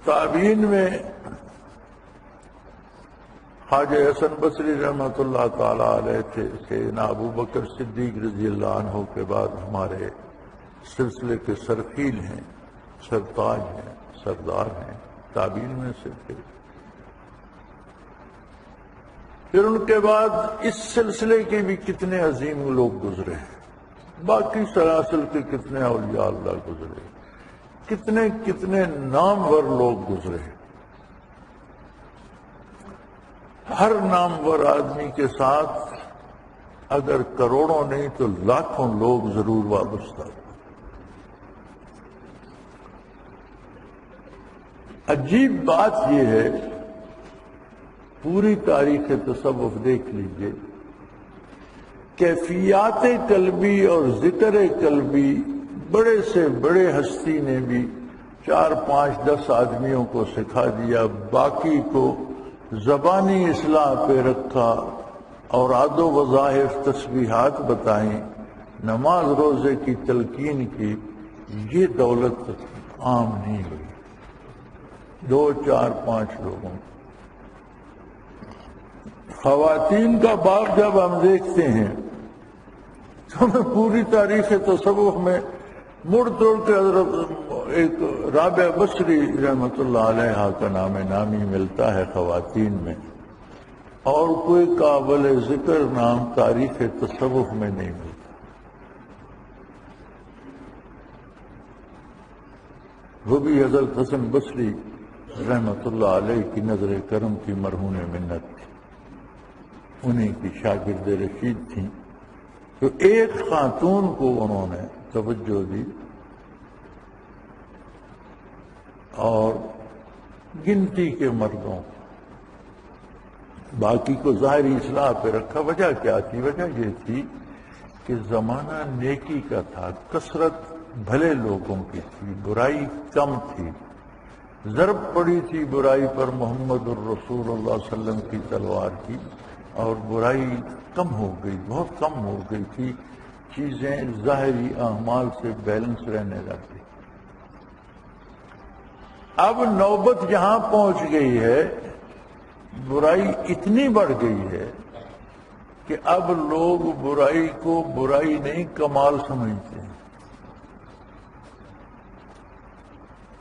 تابعین میں خواجہ حسن بصری رحمۃ اللہ تعالی علیہ تھے، سیدنا ابو بکر صدیق رضی اللہ عنہ کے بعد ہمارے سلسلے کے سرخیل ہیں، سرتاج ہیں، سردار ہیں، تابعین میں سے تھے۔ پھر ان کے بعد اس سلسلے کے بھی کتنے عظیم لوگ گزرے ہیں، باقی سلاسل کے کتنے اولیاء اللہ گزرے، کتنے نامور لوگ گزرے۔ ہر نامور آدمی کے ساتھ اگر کروڑوں نہیں تو لاکھوں لوگ ضرور وابستہ ہیں۔ عجیب بات یہ ہے، پوری تاریخ تصوف دیکھ لیجئے، کیفیات قلبی اور ذکر قلبی بڑے سے بڑے ہستی نے بھی 4 5 10 آدمیوں کو سکھا دیا، باقی کو زبانی اصلاح پہ رکھا، اوراد و وظائف تسبیحات بتائیں، نماز روزے کی تلقین کی۔ یہ دولت عام نہیں ہوئی 2 4 5 لوگوں۔ خواتین کا باب جب ہم دیکھتے ہیں تو ہمیں پوری تاریخ تصوف میں مڑ توڑ کے حضرت ایک رابعہ بصری رحمۃ اللہ علیہ کا نام نامی ملتا ہے خواتین میں، اور کوئی قابل ذکر نام تاریخ تصوف میں نہیں ملتا۔ وہ بھی حضرت حسن بصری رحمۃ اللہ علیہ کی نظر کرم کی مرہون منت تھی، انہیں کی شاگرد رشید تھیں، تو ایک خاتون کو انہوں نے توجہ دی اور گنتی کے مردوں، باقی کو ظاہری اصلاح پہ رکھا۔ وجہ کیا تھی؟ وجہ یہ تھی کہ زمانہ نیکی کا تھا، کثرت بھلے لوگوں کی تھی، برائی کم تھی، ضرب پڑی تھی برائی پر محمد الرسول اللہ صلی اللہ علیہ وسلم کی تلوار کی، اور برائی کم ہو گئی، بہت کم ہو گئی تھی، چیزیں ظاہری اعمال سے بیلنس رہنے لگی۔ اب نوبت جہاں پہنچ گئی ہے، برائی اتنی بڑھ گئی ہے کہ اب لوگ برائی کو برائی نہیں کمال سمجھتے ہیں۔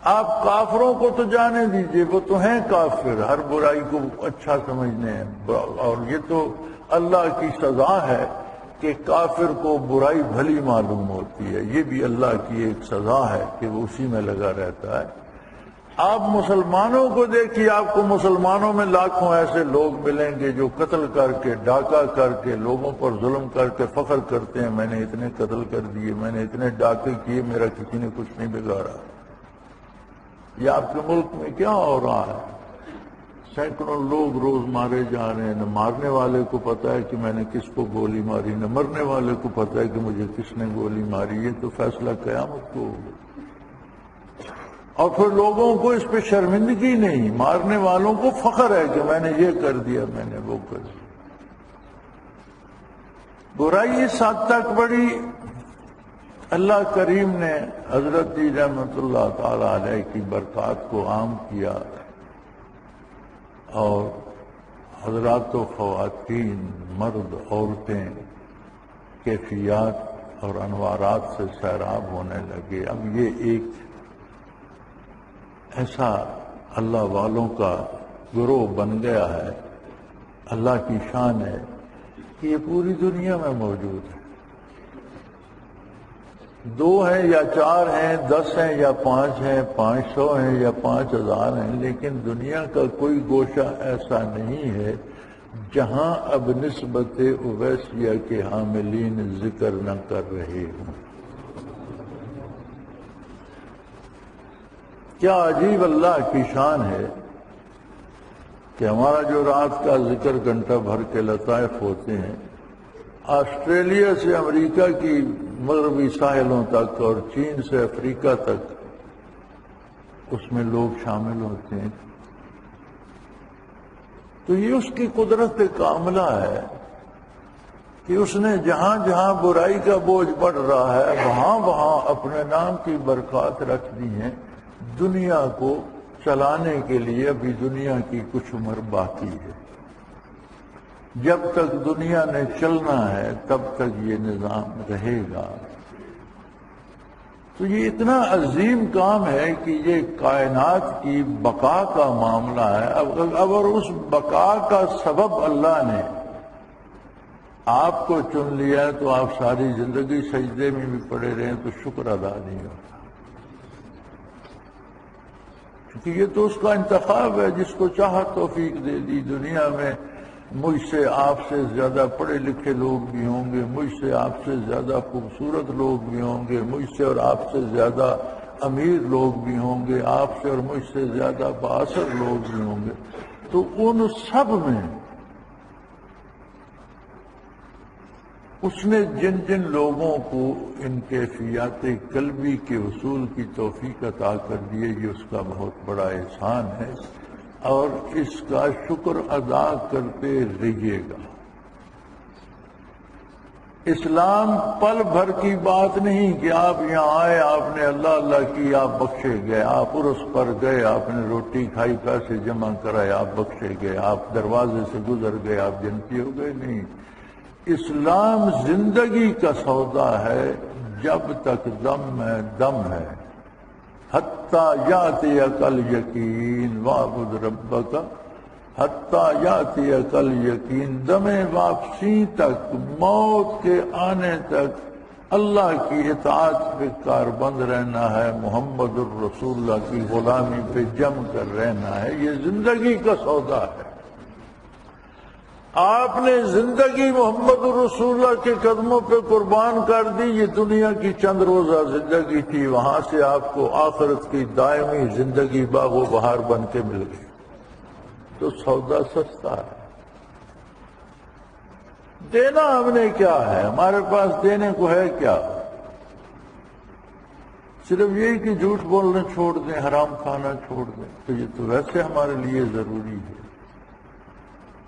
آپ کافروں کو تو جانے دیجئے، وہ تو ہیں کافر، ہر برائی کو اچھا سمجھنے ہیں، اور یہ تو اللہ کی سزا ہے کہ کافر کو برائی بھلی معلوم ہوتی ہے، یہ بھی اللہ کی ایک سزا ہے کہ وہ اسی میں لگا رہتا ہے۔ آپ مسلمانوں کو دیکھیے، آپ کو مسلمانوں میں لاکھوں ایسے لوگ ملیں گے جو قتل کر کے، ڈاکہ کر کے، لوگوں پر ظلم کر کے فخر کرتے ہیں، میں نے اتنے قتل کر دیے، میں نے اتنے ڈاکے کیے، میرا کسی نے کچھ نہیں بگاڑا۔ یہ آپ کے ملک میں کیا ہو رہا ہے؟ سینکڑوں لوگ روز مارے جا رہے ہیں، نہ مارنے والے کو پتا ہے کہ میں نے کس کو گولی ماری، نہ مرنے والے کو پتا ہے کہ مجھے کس نے گولی ماری۔ یہ تو فیصلہ قیامت کو ہوگا۔ اور پھر لوگوں کو اس پہ شرمندگی نہیں، مارنے والوں کو فخر ہے کہ میں نے یہ کر دیا، میں نے وہ کر دیا۔ برائی اس حد تک بڑی، اللہ کریم نے حضرت جی رحمۃ اللہ تعالی علیہ کی برکات کو عام کیا، اور حضرات و خواتین، مرد، عورتیں کیفیات اور انوارات سے سیراب ہونے لگے۔ اب یہ ایک ایسا اللہ والوں کا گروہ بن گیا ہے، اللہ کی شان ہے کہ یہ پوری دنیا میں موجود ہے۔ 2 ہیں یا 4 ہیں، 10 ہیں یا 5 ہیں، 500 ہیں یا 5000 ہیں، لیکن دنیا کا کوئی گوشہ ایسا نہیں ہے جہاں اب نسبت اویسیہ کے حاملین ذکر نہ کر رہے ہوں۔ کیا عجیب اللہ کی شان ہے کہ ہمارا جو رات کا ذکر گھنٹہ بھر کے لطائف ہوتے ہیں، آسٹریلیا سے امریکہ کی مغربی ساحلوں تک اور چین سے افریقہ تک اس میں لوگ شامل ہوتے ہیں۔ تو یہ اس کی قدرت کاملہ ہے کہ اس نے جہاں جہاں برائی کا بوجھ بڑھ رہا ہے، وہاں وہاں اپنے نام کی برکات رکھ دی ہیں، دنیا کو چلانے کے لیے ابھی دنیا کی کچھ عمر باقی ہے. جب تک دنیا نے چلنا ہے تب تک یہ نظام رہے گا. تو یہ اتنا عظیم کام ہے کہ یہ کائنات کی بقا کا معاملہ ہے. اگر اس بقا کا سبب اللہ نے آپ کو چن لیا ہے تو آپ ساری زندگی سجدے میں بھی پڑے رہیں تو شکر ادا نہیں ہوتا، کیونکہ یہ تو اس کا انتخاب ہے. جس کو چاہا توفیق دے دی. دنیا میں مجھ سے آپ سے زیادہ پڑھے لکھے لوگ بھی ہوں گے، مجھ سے آپ سے زیادہ خوبصورت لوگ بھی ہوں گے، مجھ سے اور آپ سے زیادہ امیر لوگ بھی ہوں گے، آپ سے اور مجھ سے زیادہ بااثر لوگ بھی ہوں گے. تو ان سب میں اس نے جن جن لوگوں کو ان کیفیات قلبی کے حصول کی توفیق عطا کر دی ہے، یہ اس کا بہت بڑا احسان ہے اور اس کا شکر ادا کرتے رہیے گا. اسلام پل بھر کی بات نہیں کہ آپ یہاں آئے، آپ نے اللہ اللہ کی، آپ بخشے گئے، آپ عرس پر گئے، آپ نے روٹی کھائی، پیسے جمع کرائے، آپ بخشے گئے، آپ دروازے سے گزر گئے، آپ جنتی ہو گئے. نہیں، اسلام زندگی کا سودا ہے. جب تک دم ہے دم ہے. حتیٰ یاتیک الیقین واعبد ربک حتیٰ یاتیک الیقین. دم واپسی تک، موت کے آنے تک اللہ کی اطاعت پہ کاربند رہنا ہے، محمد الرسول اللہ کی غلامی پہ جم کر رہنا ہے. یہ زندگی کا سودا ہے. آپ نے زندگی محمد الرسول اللہ کے قدموں پہ قربان کر دی. یہ دنیا کی چند روزہ زندگی تھی، وہاں سے آپ کو آخرت کی دائمی زندگی باغ و بہار بن کے مل گئی. تو سودا سستا ہے. دینا ہم نے کیا ہے؟ ہمارے پاس دینے کو ہے کیا؟ صرف یہی کہ جھوٹ بولنا چھوڑ دیں، حرام کھانا چھوڑ دیں. تو یہ تو ویسے ہمارے لیے ضروری ہے.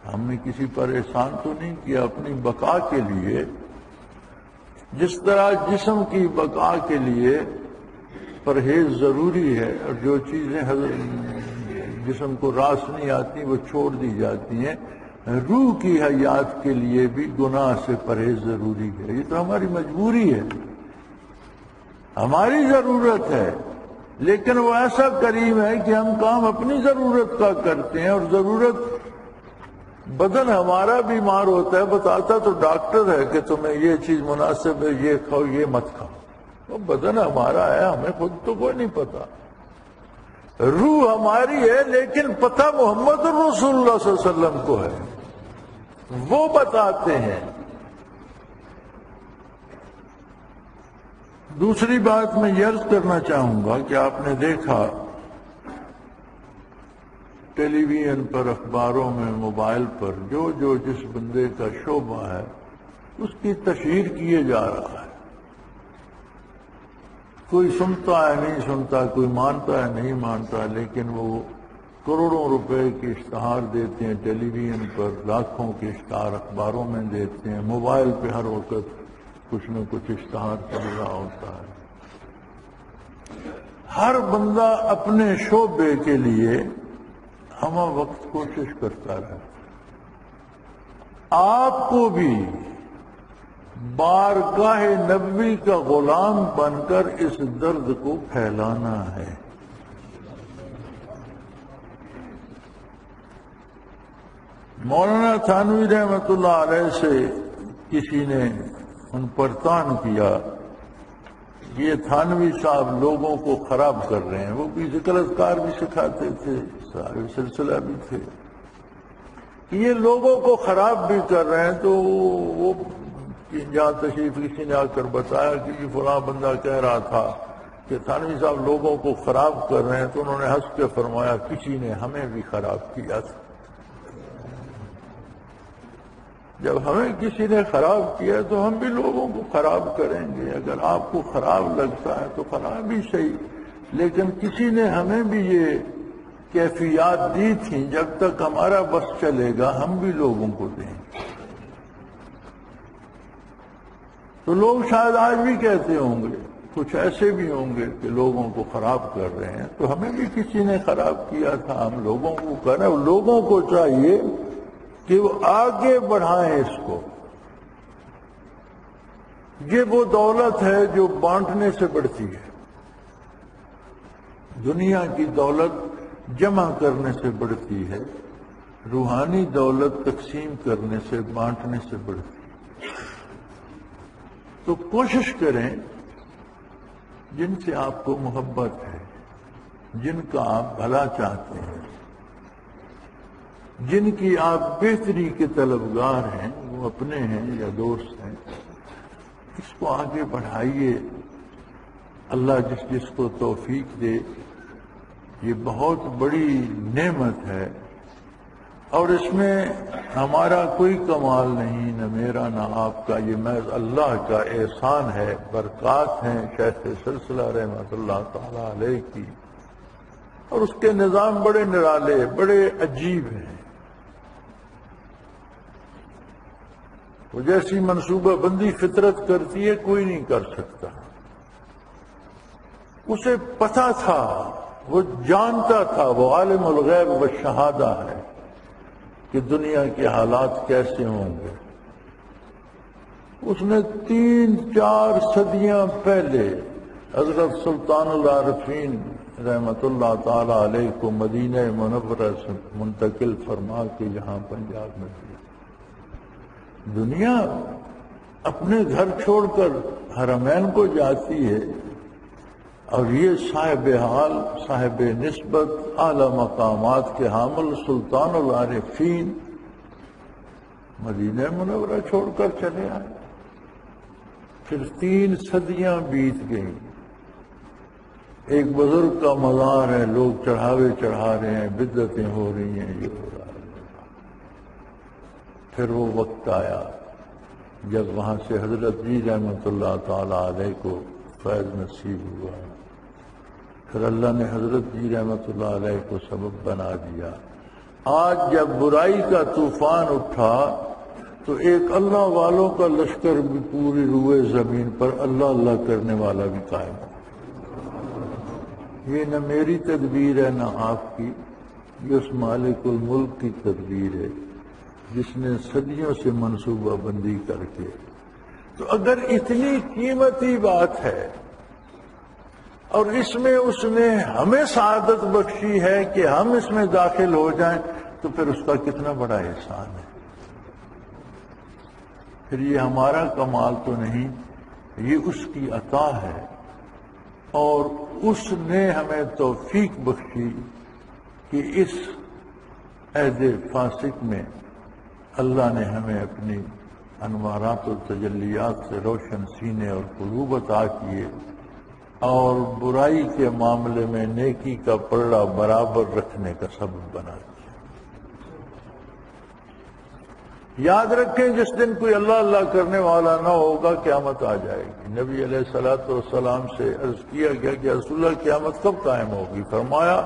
ہم نے کسی پر احسان تو نہیں کیا. اپنی بقا کے لیے، جس طرح جسم کی بقا کے لیے پرہیز ضروری ہے اور جو چیزیں جسم کو راس نہیں آتی وہ چھوڑ دی جاتی ہیں، روح کی حیات کے لیے بھی گناہ سے پرہیز ضروری ہے. یہ تو ہماری مجبوری ہے، ہماری ضرورت ہے. لیکن وہ ایسا کریم ہے کہ ہم کام اپنی ضرورت کا کرتے ہیں، اور ضرورت بدن ہمارا بیمار ہوتا ہے، بتاتا تو ڈاکٹر ہے کہ تمہیں یہ چیز مناسب ہے، یہ کھاؤ یہ مت کھاؤ. وہ بدن ہمارا ہے، ہمیں خود تو کوئی نہیں پتا. روح ہماری ہے لیکن پتہ محمد الرسول اللہ صلی اللہ علیہ وسلم کو ہے، وہ بتاتے ہیں. دوسری بات میں یہ عرض کرنا چاہوں گا کہ آپ نے دیکھا ٹیلی ویژن پر، اخباروں میں، موبائل پر جو جس بندے کا شعبہ ہے اس کی تشہیر کیے جا رہا ہے. کوئی سنتا ہے نہیں سنتا، کوئی مانتا ہے نہیں مانتا، لیکن وہ کروڑوں روپے کے اشتہار دیتے ہیں ٹیلی ویژن پر، لاکھوں کے اشتہار اخباروں میں دیتے ہیں، موبائل پہ ہر وقت کچھ نہ کچھ اشتہار چل رہا ہوتا ہے. ہر بندہ اپنے شعبے کے لیے ہمہ وقت کوشش کرتا رہے. آپ کو بھی بارگاہ نبوی کا غلام بن کر اس درد کو پھیلانا ہے. مولانا تھانوی رحمۃ اللہ علیہ سے کسی نے ان پر طعن کیا، یہ تھانوی صاحب لوگوں کو خراب کر رہے ہیں. وہ بھی ذکر اذکار بھی سکھاتے تھے، سارے سلسلہ بھی تھے، کہ یہ لوگوں کو خراب بھی کر رہے ہیں. تو وہ جہاں تشریف کسی نے آ کر بتایا کہ یہ فلاں بندہ کہہ رہا تھا کہ تھانوی صاحب لوگوں کو خراب کر رہے ہیں، تو انہوں نے ہنس کے فرمایا کسی نے ہمیں بھی خراب کیا تھا. جب ہمیں کسی نے خراب کیا تو ہم بھی لوگوں کو خراب کریں گے. اگر آپ کو خراب لگتا ہے تو خراب ہی صحیح، لیکن کسی نے ہمیں بھی یہ کیفیات دی تھیں، جب تک ہمارا بس چلے گا ہم بھی لوگوں کو دیں. تو لوگ شاید آج بھی کہتے ہوں گے کچھ ایسے بھی ہوں گے کہ لوگوں کو خراب کر رہے ہیں، تو ہمیں بھی کسی نے خراب کیا تھا، ہم لوگوں کو کر رہے ہیں، لوگوں کو چاہیے کہ وہ آگے بڑھائیں اس کو۔ یہ وہ دولت ہے جو بانٹنے سے بڑھتی ہے، دنیا کی دولت جمع کرنے سے بڑھتی ہے، روحانی دولت تقسیم کرنے سے، بانٹنے سے بڑھتی ہے۔ تو کوشش کریں جن سے آپ کو محبت ہے، جن کا آپ بھلا چاہتے ہیں، جن کی آپ بہتری کے طلبگار ہیں، وہ اپنے ہیں یا دوست ہیں، اس کو آگے بڑھائیے۔ اللہ جس کو توفیق دے، یہ بہت بڑی نعمت ہے، اور اس میں ہمارا کوئی کمال نہیں، نہ میرا نہ آپ کا، یہ محض اللہ کا احسان ہے، برکات ہیں شیخ سلسلہ رحمۃ اللہ تعالی علیہ کی، اور اس کے نظام بڑے نرالے، بڑے عجیب ہیں۔ وہ جیسی منصوبہ بندی فطرت کرتی ہے کوئی نہیں کر سکتا۔ اسے پتہ تھا، وہ جانتا تھا، وہ عالم الغیب والشہادہ ہے کہ دنیا کے حالات کیسے ہوں گے۔ اس نے 3-4 صدیاں پہلے حضرت سلطان العارفین رحمت اللہ تعالی علیہ کو مدینہ منورہ سے منتقل فرما کے یہاں پنجاب میں دیا۔ دنیا اپنے گھر چھوڑ کر حرمین کو جاتی ہے، اور یہ صاحب حال، صاحب نسبت، اعلی مقامات کے حامل سلطان العارفین مدینہ منورہ چھوڑ کر چلے آئے۔ پھر 3 صدیاں بیت گئیں، ایک بزرگ کا مزار ہے، لوگ چڑھاوے چڑھا رہے ہیں، بدعتیں ہو رہی ہیں، یہ ہو رہا ہے۔ پھر وہ وقت آیا جب وہاں سے حضرت جی رحمت اللہ تعالی علیہ کو فیض نصیب ہوا، پھر اللہ نے حضرت جی رحمت اللہ علیہ کو سبب بنا دیا۔ آج جب برائی کا طوفان اٹھا تو ایک اللہ والوں کا لشکر بھی پوری روئے زمین پر اللہ اللہ کرنے والا بھی قائم ہے۔ یہ نہ میری تدبیر ہے نہ آپ کی، یہ اس مالک الملک کی تدبیر ہے جس نے صدیوں سے منصوبہ بندی کر کے۔ تو اگر اتنی قیمتی بات ہے اور اس میں اس نے ہمیں سعادت بخشی ہے کہ ہم اس میں داخل ہو جائیں، تو پھر اس کا کتنا بڑا احسان ہے۔ پھر یہ ہمارا کمال تو نہیں، یہ اس کی عطا ہے، اور اس نے ہمیں توفیق بخشی کہ اس عہد فاسق میں اللہ نے ہمیں اپنی انوارات و تجلیات سے روشن سینے اور قلوب عطا کیے، اور برائی کے معاملے میں نیکی کا پلڑا برابر رکھنے کا سبب بنا دیا۔ یاد رکھیں جس دن کوئی اللہ اللہ کرنے والا نہ ہوگا قیامت آ جائے گی۔ نبی علیہ الصلوۃ والسلام سے عرض کیا گیا کہ رسول اللہ قیامت کب قائم ہوگی؟ فرمایا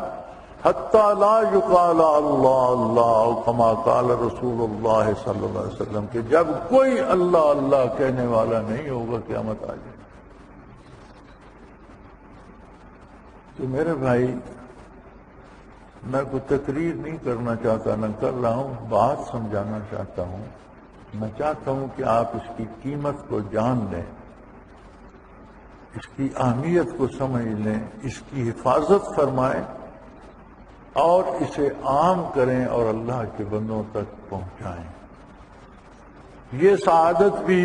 حتیٰ لا یقال اللہ اللہ، کما قال رسول اللہ صلی اللہ علیہ وسلم، کہ جب کوئی اللہ اللہ کہنے والا نہیں ہوگا قیامت آ جائے۔ تو میرے بھائی، میں کوئی تقریر نہیں کرنا چاہتا، نہ کر رہا ہوں، بات سمجھانا چاہتا ہوں۔ میں چاہتا ہوں کہ آپ اس کی قیمت کو جان لیں، اس کی اہمیت کو سمجھ لیں، اس کی حفاظت فرمائیں، اور اسے عام کریں اور اللہ کے بندوں تک پہنچائیں۔ یہ سعادت بھی